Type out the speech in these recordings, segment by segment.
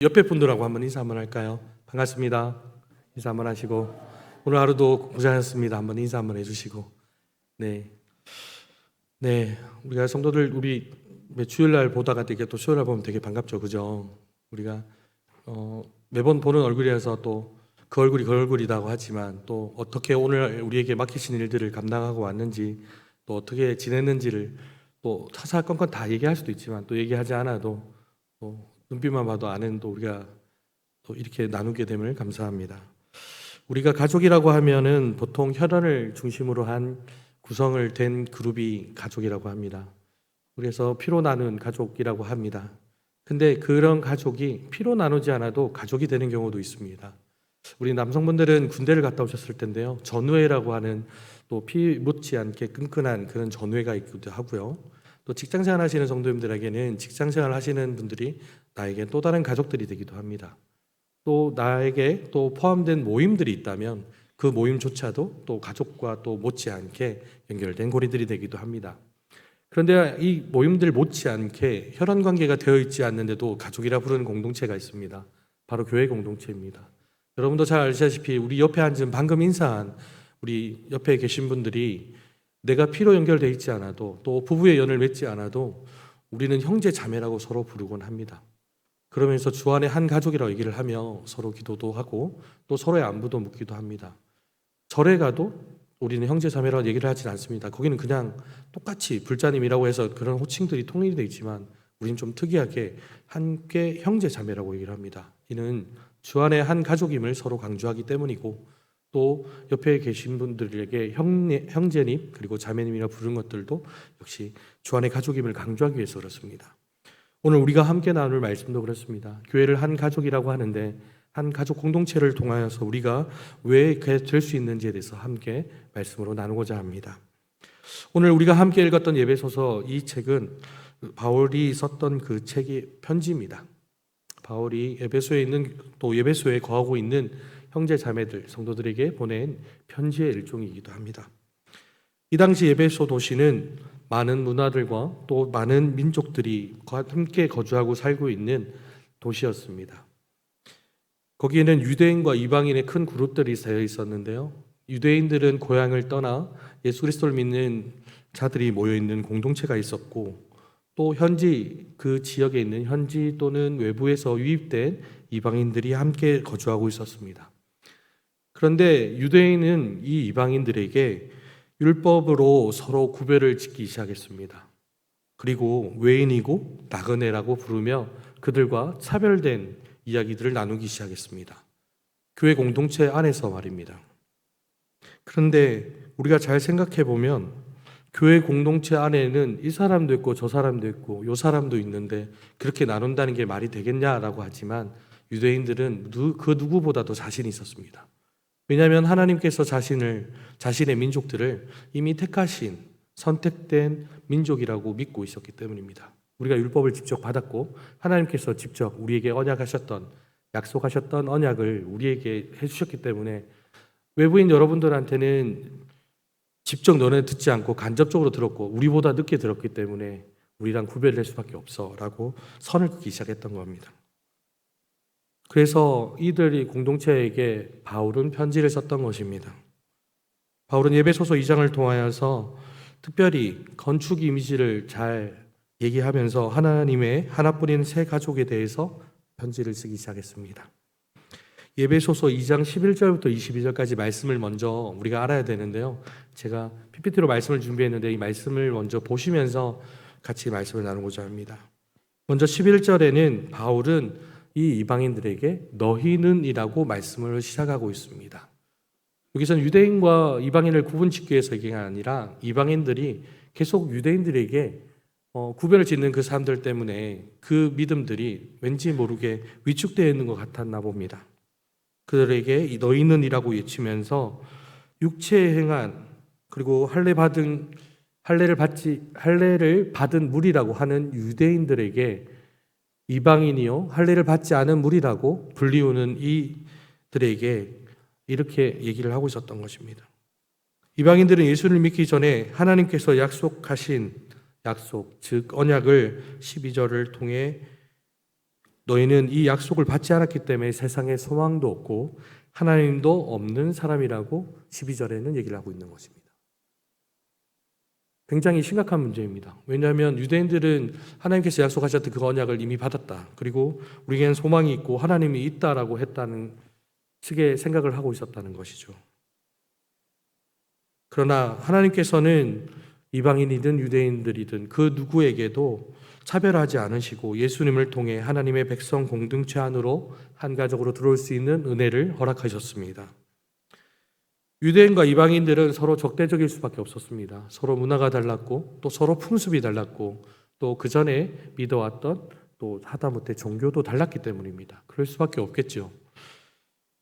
옆에 분들하고 한번 인사 한번 할까요? 반갑습니다. 인사 한번 하시고, 오늘 하루도 고생하셨습니다. 한번 인사 한번 해주시고. 네. 우리가 성도들, 우리 주일 날 보다가 되게 또 수요일 날 보면 되게 반갑죠. 그죠? 우리가, 매번 보는 얼굴이라서 또 그 얼굴이 그 얼굴이라고 하지만 또 어떻게 오늘 우리에게 맡기신 일들을 감당하고 왔는지 또 어떻게 지냈는지를 또 사사건건 다 얘기할 수도 있지만 또 얘기하지 않아도 또 눈빛만 봐도 아는 또 우리가 또 이렇게 나누게 됨을 감사합니다. 우리가 가족이라고 하면은 보통 혈연을 중심으로 한 구성을 된 그룹이 가족이라고 합니다. 그래서 피로 나눈 가족이라고 합니다. 근데 그런 가족이 피로 나누지 않아도 가족이 되는 경우도 있습니다. 우리 남성분들은 군대를 갔다 오셨을 텐데요. 전우회라고 하는 또 피 묻지 않게 끈끈한 그런 전우회가 있기도 하고요. 또 직장생활 하시는 성도님들에게는 직장생활 하시는 분들이 나에게 또 다른 가족들이 되기도 합니다. 또 나에게 또 포함된 모임들이 있다면 그 모임조차도 또 가족과 또 못지않게 연결된 고리들이 되기도 합니다. 그런데 이 모임들 못지않게 혈연 관계가 되어 있지 않는데도 가족이라 부르는 공동체가 있습니다. 바로 교회 공동체입니다. 여러분도 잘 아시다시피 우리 옆에 앉은 방금 인사한 우리 옆에 계신 분들이 내가 피로 연결되어 있지 않아도 또 부부의 연을 맺지 않아도 우리는 형제 자매라고 서로 부르곤 합니다. 그러면서 주 안에 한 가족이라고 얘기를 하며 서로 기도도 하고 또 서로의 안부도 묻기도 합니다. 절에 가도 우리는 형제 자매라고 얘기를 하진 않습니다. 거기는 그냥 똑같이 불자님이라고 해서 그런 호칭들이 통일이 되어 있지만 우리는 좀 특이하게 함께 형제 자매라고 얘기를 합니다. 이는 주 안에 한 가족임을 서로 강조하기 때문이고 또 옆에 계신 분들에게 형제님 그리고 자매님이라 부르는 것들도 역시 주 안에 가족임을 강조하기 위해서 그렇습니다. 오늘 우리가 함께 나눌 말씀도 그렇습니다. 교회를 한 가족이라고 하는데 한 가족 공동체를 통하여서 우리가 왜 될 수 있는지에 대해서 함께 말씀으로 나누고자 합니다. 오늘 우리가 함께 읽었던 예배소서 이 책은 바울이 썼던 그 책이 편지입니다. 바울이 에베소에 있는 또 예배소에 거하고 있는 형제 자매들 성도들에게 보낸 편지의 일종이기도 합니다. 이 당시 예배소 도시는 많은 문화들과 또 많은 민족들이 함께 거주하고 살고 있는 도시였습니다. 거기에는 유대인과 이방인의 큰 그룹들이 되어 있었는데요. 유대인들은 고향을 떠나 예수 그리스도를 믿는 자들이 모여 있는 공동체가 있었고 또 현지 그 지역에 있는 현지 또는 외부에서 유입된 이방인들이 함께 거주하고 있었습니다. 그런데 유대인은 이 이방인들에게 율법으로 서로 구별을 짓기 시작했습니다. 그리고 외인이고 나그네라고 부르며 그들과 차별된 이야기들을 나누기 시작했습니다. 교회 공동체 안에서 말입니다. 그런데 우리가 잘 생각해 보면 교회 공동체 안에는 이 사람도 있고 저 사람도 있고 요 사람도 있는데 그렇게 나눈다는 게 말이 되겠냐라고 하지만 유대인들은 그 누구보다도 자신이 있었습니다. 왜냐하면 하나님께서 자신의 민족들을 이미 택하신 선택된 민족이라고 믿고 있었기 때문입니다. 우리가 율법을 직접 받았고 하나님께서 직접 우리에게 약속하셨던 언약을 우리에게 해주셨기 때문에 외부인 여러분들한테는 직접 너네 듣지 않고 간접적으로 들었고 우리보다 늦게 들었기 때문에 우리랑 구별될 수밖에 없어 라고 선을 긋기 시작했던 겁니다. 그래서 이들이 공동체에게 바울은 편지를 썼던 것입니다. 바울은 예배소서 2장을 통하여서 특별히 건축 이미지를 잘 얘기하면서 하나님의 하나뿐인 새 가족에 대해서 편지를 쓰기 시작했습니다. 예배소서 2장 11절부터 22절까지 말씀을 먼저 우리가 알아야 되는데요. 제가 PPT로 말씀을 준비했는데 이 말씀을 먼저 보시면서 같이 말씀을 나누고자 합니다. 먼저 11절에는 바울은 이 이방인들에게 너희는 이라고 말씀을 시작하고 있습니다. 여기서는 유대인과 이방인을 구분짓기 위해서 얘기가 아니라 이방인들이 계속 유대인들에게 구별을 짓는 그 사람들 때문에 그 믿음들이 왠지 모르게 위축되어 있는 것 같았나 봅니다. 그들에게 너희는 이라고 외치면서 육체에 행한 그리고 할례를 받은 무리라고 하는 유대인들에게 이방인이요 할례를 받지 않은 무리라고 불리우는 이들에게 이렇게 얘기를 하고 있었던 것입니다. 이방인들은 예수를 믿기 전에 하나님께서 약속하신 약속, 즉 언약을 12절을 통해 너희는 이 약속을 받지 않았기 때문에 세상에 소망도 없고 하나님도 없는 사람이라고 12절에는 얘기를 하고 있는 것입니다. 굉장히 심각한 문제입니다. 왜냐하면 유대인들은 하나님께서 약속하셨던 그 언약을 이미 받았다. 그리고 우리에게는 소망이 있고 하나님이 있다라고 했다는 식의 생각을 하고 있었다는 것이죠. 그러나 하나님께서는 이방인이든 유대인들이든 그 누구에게도 차별하지 않으시고 예수님을 통해 하나님의 백성 공동체 안으로 한 가족으로 들어올 수 있는 은혜를 허락하셨습니다. 유대인과 이방인들은 서로 적대적일 수밖에 없었습니다. 서로 문화가 달랐고 또 서로 풍습이 달랐고 또 그 전에 믿어왔던 또 하다못해 종교도 달랐기 때문입니다. 그럴 수밖에 없겠죠.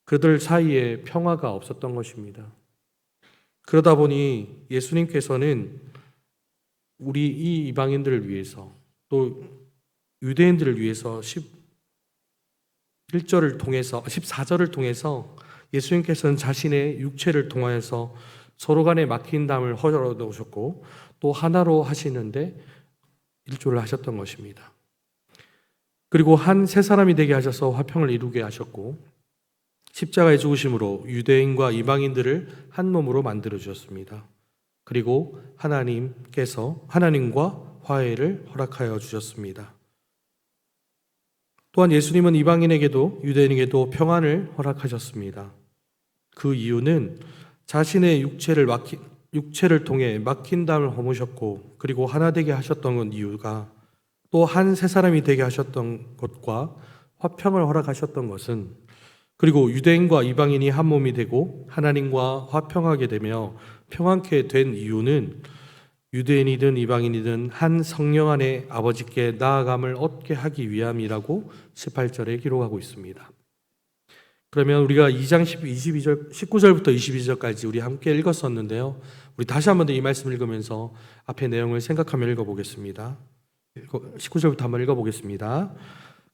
그들 사이에 평화가 없었던 것입니다. 그러다 보니 예수님께서는 우리 이 이방인들을 위해서 또 유대인들을 위해서 11절을 통해서 14절을 통해서 예수님께서는 자신의 육체를 통하여서 서로 간에 막힌 담을 허물어 놓으셨고 또 하나로 하시는데 일조를 하셨던 것입니다. 그리고 한 세 사람이 되게 하셔서 화평을 이루게 하셨고 십자가의 죽으심으로 유대인과 이방인들을 한 몸으로 만들어 주셨습니다. 그리고 하나님과 화해를 허락하여 주셨습니다. 또한 예수님은 이방인에게도 유대인에게도 평안을 허락하셨습니다. 그 이유는 자신의 육체를 통해 막힌 담을 허무셨고 그리고 하나 되게 하셨던 이유가 또 한 세 사람이 되게 하셨던 것과 화평을 허락하셨던 것은 그리고 유대인과 이방인이 한 몸이 되고 하나님과 화평하게 되며 평안케 된 이유는 유대인이든 이방인이든 한 성령 안에 아버지께 나아감을 얻게 하기 위함이라고 18절에 기록하고 있습니다. 그러면 우리가 2장 19절부터 22절까지 우리 함께 읽었었는데요. 우리 다시 한번 더 이 말씀을 읽으면서 앞의 내용을 생각하며 읽어보겠습니다. 19절부터 한번 읽어보겠습니다.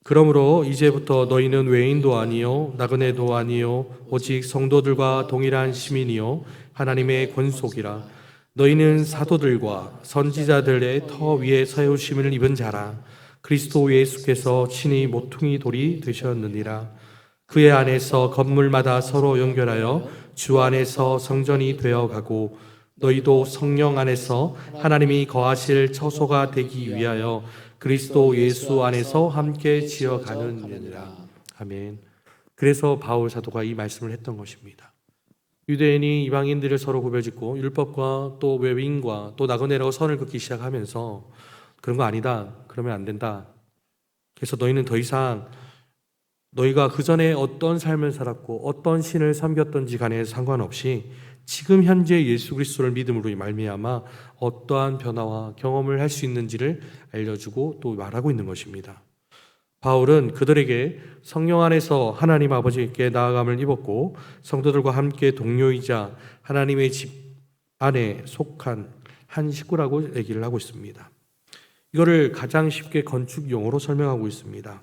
그러므로 이제부터 너희는 외인도 아니요 나그네도 아니요 오직 성도들과 동일한 시민이요 하나님의 권속이라. 너희는 사도들과 선지자들의 터 위에 세우심을 입은 자라. 그리스도 예수께서 친히 모퉁이 돌이 되셨느니라. 그의 안에서 건물마다 서로 연결하여 주 안에서 성전이 되어가고 너희도 성령 안에서 하나님이 거하실 처소가 되기 위하여 그리스도 예수 안에서 함께 지어가느니라. 아멘. 그래서 바울 사도가 이 말씀을 했던 것입니다. 유대인이 이방인들을 서로 구별짓고 율법과 또 외인과 또 나그네라고 선을 긋기 시작하면서 그런 거 아니다. 그러면 안 된다. 그래서 너희는 더 이상 너희가 그 전에 어떤 삶을 살았고 어떤 신을 섬겼던지 간에 상관없이 지금 현재 예수 그리스도를 믿음으로 말미암아 어떠한 변화와 경험을 할 수 있는지를 알려주고 또 말하고 있는 것입니다. 바울은 그들에게 성령 안에서 하나님 아버지께 나아감을 입었고 성도들과 함께 동료이자 하나님의 집 안에 속한 한 식구라고 얘기를 하고 있습니다. 이거를 가장 쉽게 건축 용어로 설명하고 있습니다.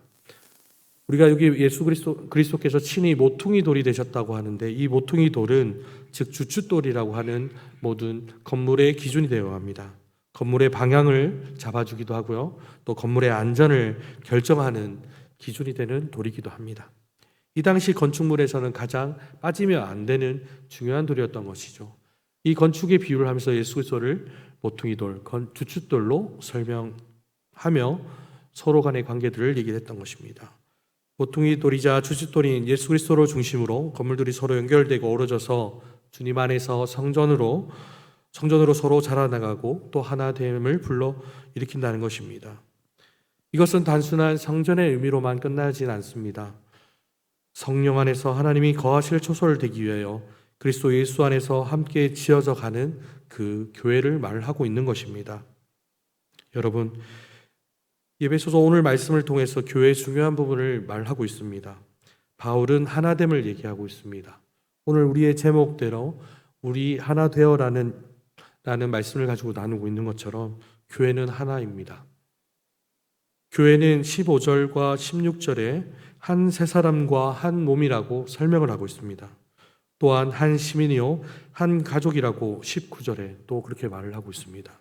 우리가 여기 예수 그리스도께서 친히 모퉁이 돌이 되셨다고 하는데 이 모퉁이 돌은 즉 주춧돌이라고 하는 모든 건물의 기준이 되어 합니다. 건물의 방향을 잡아주기도 하고요. 또 건물의 안전을 결정하는 기준이 되는 돌이기도 합니다. 이 당시 건축물에서는 가장 빠지면 안 되는 중요한 돌이었던 것이죠. 이 건축의 비유를 하면서 예수 그리스도를 모퉁이 돌, 주춧돌로 설명하며 서로 간의 관계들을 얘기했던 것입니다. 모퉁이 돌이자 주춧돌인 예수 그리스도를 중심으로 건물들이 서로 연결되고 어우러져서 주님 안에서 성전으로 서로 자라나가고 또 하나됨을 불러 일으킨다는 것입니다. 이것은 단순한 성전의 의미로만 끝나진 않습니다. 성령 안에서 하나님이 거하실 초소를 되기 위하여 그리스도 예수 안에서 함께 지어져 가는 그 교회를 말하고 있는 것입니다. 여러분, 예배소서 오늘 말씀을 통해서 교회의 중요한 부분을 말하고 있습니다. 바울은 하나됨을 얘기하고 있습니다. 오늘 우리의 제목대로 우리 하나 되어라는 말씀을 가지고 나누고 있는 것처럼 교회는 하나입니다. 교회는 15절과 16절에 한 세 사람과 한 몸이라고 설명을 하고 있습니다. 또한 한 시민이요 한 가족이라고 19절에 또 그렇게 말을 하고 있습니다.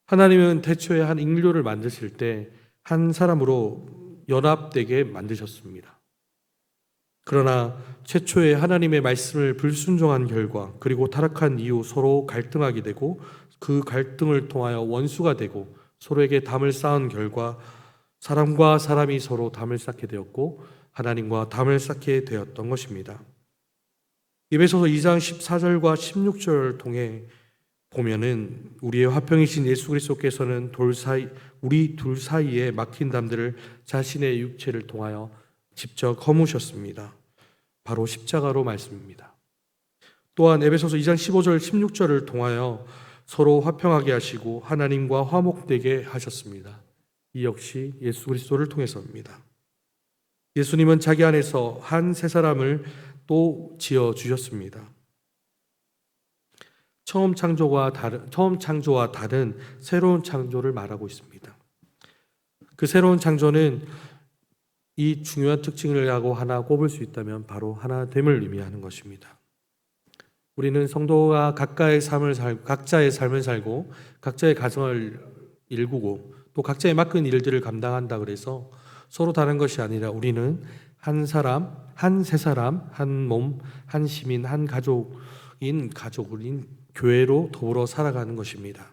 하나님은 태초에 한 인류를 만드실 때 한 사람으로 연합되게 만드셨습니다. 그러나 최초에 하나님의 말씀을 불순종한 결과, 그리고 타락한 이후 서로 갈등하게 되고 그 갈등을 통하여 원수가 되고 서로에게 담을 쌓은 결과 사람과 사람이 서로 담을 쌓게 되었고 하나님과 담을 쌓게 되었던 것입니다. 에베소서 2장 14절과 16절을 통해 보면은 우리의 화평이신 예수 그리스도께서는 우리 둘 사이에 막힌 담들을 자신의 육체를 통하여 직접 허무셨습니다. 바로 십자가로 말씀입니다. 또한 에베소서 2장 15절 16절을 통하여 서로 화평하게 하시고 하나님과 화목되게 하셨습니다. 이 역시 예수 그리스도를 통해서입니다. 예수님은 자기 안에서 한 새 사람을 또 지어 주셨습니다. 처음 창조와 다른 새로운 창조를 말하고 있습니다. 그 새로운 창조는 이 중요한 특징이라고 하나 꼽을 수 있다면 바로 하나됨을 의미하는 것입니다. 우리는 성도가 각자의 삶을 살고 각자의 가정을 일구고 또 각자의 맡은 일들을 감당한다 그래서 서로 다른 것이 아니라 우리는 한 사람, 한 세 사람, 한 몸, 한 시민, 한 가족인 교회로 더불어 살아가는 것입니다.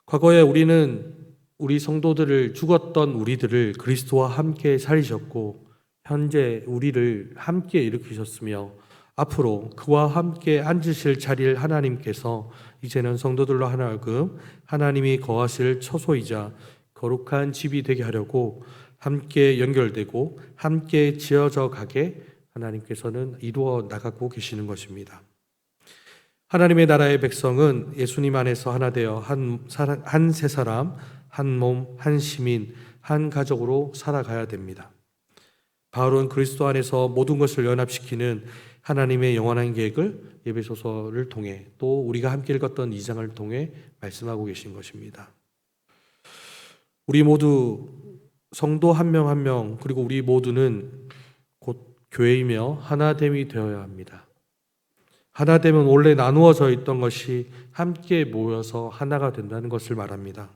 과거에 우리는 우리 성도들을 죽었던 우리들을 그리스도와 함께 살리셨고 현재 우리를 함께 일으키셨으며 앞으로 그와 함께 앉으실 자리를 하나님께서 이제는 성도들로 하여금 하나님이 거하실 처소이자 거룩한 집이 되게 하려고 함께 연결되고 함께 지어져 가게 하나님께서는 이루어 나가고 계시는 것입니다. 하나님의 나라의 백성은 예수님 안에서 하나 되어 한 세 사람, 한 몸, 한 시민, 한 가족으로 살아가야 됩니다. 바울은 그리스도 안에서 모든 것을 연합시키는 하나님의 영원한 계획을 에베소서를 통해 또 우리가 함께 읽었던 2장을 통해 말씀하고 계신 것입니다. 우리 모두 성도 한 명 한 명 그리고 우리 모두는 곧 교회이며 하나됨이 되어야 합니다. 하나됨은 원래 나누어져 있던 것이 함께 모여서 하나가 된다는 것을 말합니다.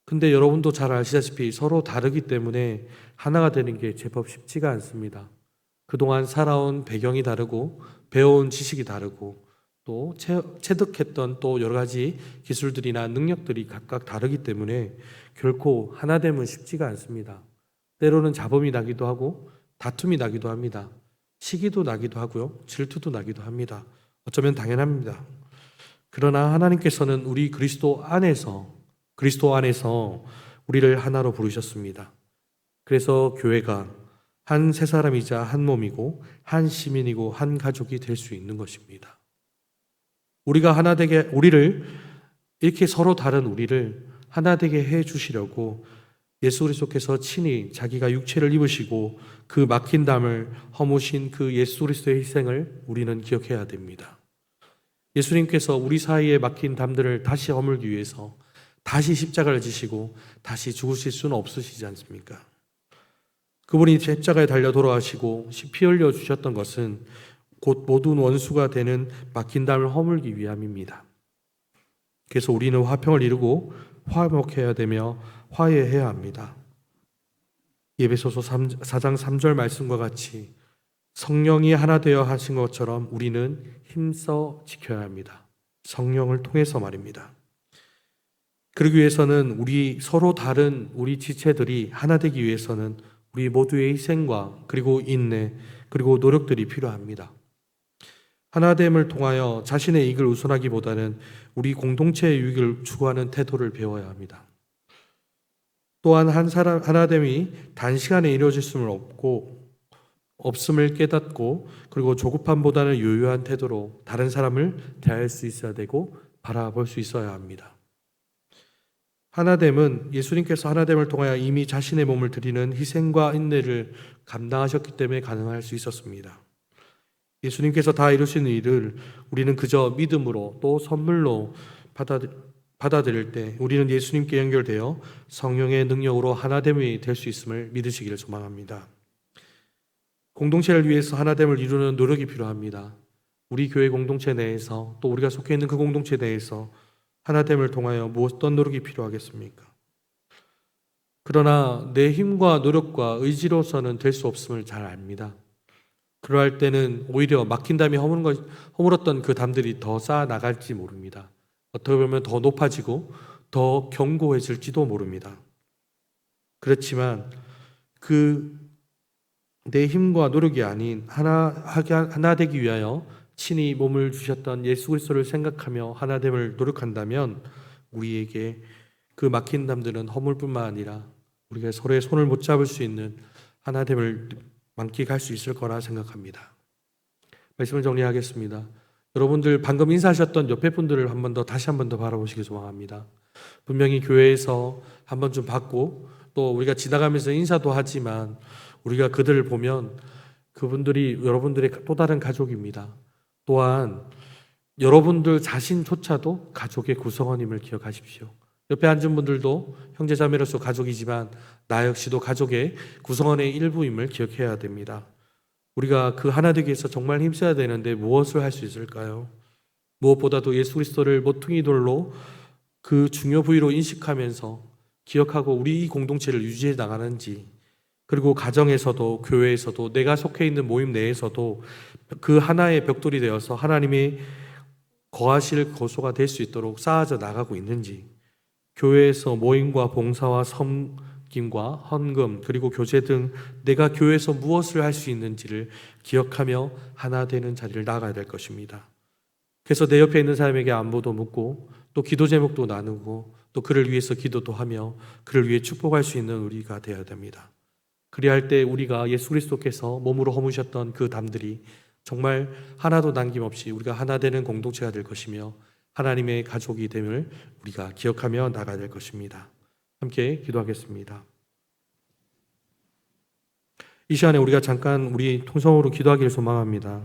근데 여러분도 잘 아시다시피 서로 다르기 때문에 하나가 되는 게 제법 쉽지가 않습니다. 그동안 살아온 배경이 다르고 배워온 지식이 다르고 또 체득했던 또 여러 가지 기술들이나 능력들이 각각 다르기 때문에 결코 하나됨은 쉽지가 않습니다. 때로는 잡음이 나기도 하고 다툼이 나기도 합니다. 시기도 나기도 하고요. 질투도 나기도 합니다. 어쩌면 당연합니다. 그러나 하나님께서는 우리 그리스도 안에서 우리를 하나로 부르셨습니다. 그래서 교회가 한 세 사람이자 한 몸이고 한 시민이고 한 가족이 될 수 있는 것입니다. 우리가 하나 되게 우리를 이렇게 서로 다른 우리를 하나 되게 해 주시려고 예수 그리스도께서 친히 자기가 육체를 입으시고 그 막힌 담을 허무신 그 예수 그리스도의 희생을 우리는 기억해야 됩니다. 예수님께서 우리 사이에 막힌 담들을 다시 허물기 위해서 다시 십자가를 지시고 다시 죽으실 수는 없으시지 않습니까? 그분이 십자가에 달려 돌아가시고 피 흘려 주셨던 것은 곧 모든 원수가 되는 막힌 담을 허물기 위함입니다. 그래서 우리는 화평을 이루고 화목해야 되며 화해해야 합니다. 에베소서 4장 3절 말씀과 같이 성령이 하나 되어 하신 것처럼 우리는 힘써 지켜야 합니다. 성령을 통해서 말입니다. 그러기 위해서는 우리 서로 다른 우리 지체들이 하나 되기 위해서는 우리 모두의 희생과 그리고 인내 그리고 노력들이 필요합니다. 하나됨을 통하여 자신의 이익을 우선하기보다는 우리 공동체의 유익을 추구하는 태도를 배워야 합니다. 또한 하나됨이 단시간에 이루어질 수는 없음을 깨닫고 그리고 조급함보다는 유효한 태도로 다른 사람을 대할 수 있어야 되고 바라볼 수 있어야 합니다. 하나됨은 예수님께서 하나됨을 통하여 이미 자신의 몸을 드리는 희생과 인내를 감당하셨기 때문에 가능할 수 있었습니다. 예수님께서 다 이루신 일을 우리는 그저 믿음으로 또 선물로 받아들일 때 우리는 예수님께 연결되어 성령의 능력으로 하나됨이 될 수 있음을 믿으시기를 소망합니다. 공동체를 위해서 하나됨을 이루는 노력이 필요합니다. 우리 교회 공동체 내에서 또 우리가 속해 있는 그 공동체 내에서 하나됨을 통하여 어떤 노력이 필요하겠습니까? 그러나 내 힘과 노력과 의지로서는 될 수 없음을 잘 압니다. 그러할 때는 오히려 막힌 담이 허물었던 그 담들이 더 쌓아 나갈지 모릅니다. 어떻게 보면 더 높아지고 더 견고해질지도 모릅니다. 그렇지만 그 내 힘과 노력이 아닌 하나 되기 위하여 친히 몸을 주셨던 예수 그리스도를 생각하며 하나됨을 노력한다면 우리에게 그 막힌 담들은 허물뿐만 아니라 우리가 서로의 손을 못 잡을 수 있는 하나됨을 만끽할 수 있을 거라 생각합니다. 말씀을 정리하겠습니다. 여러분들 방금 인사하셨던 옆에 분들을 다시 한 번 더 바라보시기 소망합니다. 분명히 교회에서 한 번 좀 받고 또 우리가 지나가면서 인사도 하지만 우리가 그들을 보면 그분들이 여러분들의 또 다른 가족입니다. 또한 여러분들 자신조차도 가족의 구성원임을 기억하십시오. 옆에 앉은 분들도 형제자매로서 가족이지만 나 역시도 가족의 구성원의 일부임을 기억해야 됩니다. 우리가 그 하나 되기 위해서 정말 힘써야 되는데 무엇을 할 수 있을까요? 무엇보다도 예수 그리스도를 모퉁이 돌로 그 중요 부위로 인식하면서 기억하고 우리 이 공동체를 유지해 나가는지, 그리고 가정에서도 교회에서도 내가 속해 있는 모임 내에서도 그 하나의 벽돌이 되어서 하나님이 거하실 거소가 될 수 있도록 쌓아져 나가고 있는지, 교회에서 모임과 봉사와 섬김과 헌금 그리고 교제 등 내가 교회에서 무엇을 할 수 있는지를 기억하며 하나 되는 자리를 나가야 될 것입니다. 그래서 내 옆에 있는 사람에게 안부도 묻고 또 기도 제목도 나누고 또 그를 위해서 기도도 하며 그를 위해 축복할 수 있는 우리가 되어야 됩니다. 그리할 때 우리가 예수 그리스도께서 몸으로 허무셨던 그 담들이 정말 하나도 남김없이 우리가 하나 되는 공동체가 될 것이며 하나님의 가족이 됨을 우리가 기억하며 나가야 될 것입니다. 함께 기도하겠습니다. 이 시간에 우리가 잠깐 우리 통성으로 기도하기를 소망합니다.